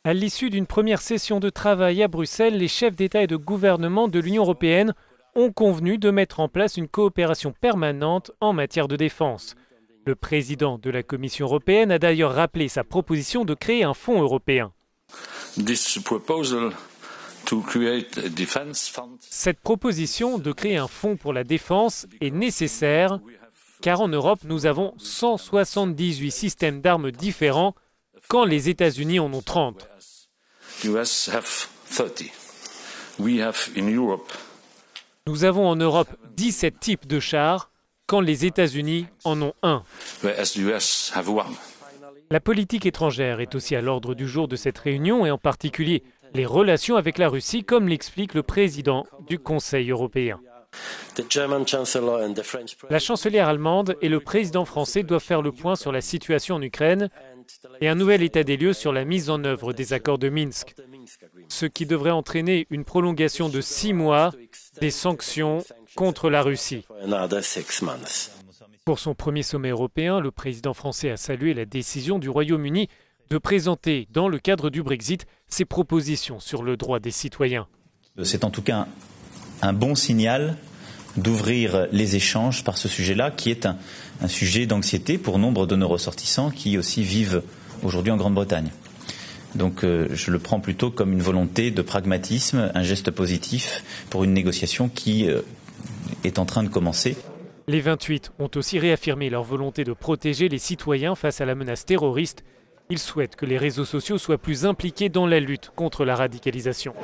À l'issue d'une première session de travail à Bruxelles, les chefs d'État et de gouvernement de l'Union européenne ont convenu de mettre en place une coopération permanente en matière de défense. Le président de la Commission européenne a d'ailleurs rappelé sa proposition de créer un fonds européen. Cette proposition de créer un fonds pour la défense est nécessaire car en Europe, nous avons 178 systèmes d'armes différents quand les États-Unis en ont 30. Nous avons en Europe 17 types de chars quand les États-Unis en ont un. La politique étrangère est aussi à l'ordre du jour de cette réunion et en particulier les relations avec la Russie, comme l'explique le président du Conseil européen. La chancelière allemande et le président français doivent faire le point sur la situation en Ukraine et un nouvel état des lieux sur la mise en œuvre des accords de Minsk, ce qui devrait entraîner une prolongation de 6 mois des sanctions contre la Russie. Pour son premier sommet européen, le président français a salué la décision du Royaume-Uni de présenter, dans le cadre du Brexit, ses propositions sur le droit des citoyens. C'est en tout cas un bon signal d'ouvrir les échanges par ce sujet-là, qui est un sujet d'anxiété pour nombre de nos ressortissants qui aussi vivent aujourd'hui en Grande-Bretagne. Donc je le prends plutôt comme une volonté de pragmatisme, un geste positif pour une négociation qui est en train de commencer. Les 28 ont aussi réaffirmé leur volonté de protéger les citoyens face à la menace terroriste. Ils souhaitent que les réseaux sociaux soient plus impliqués dans la lutte contre la radicalisation.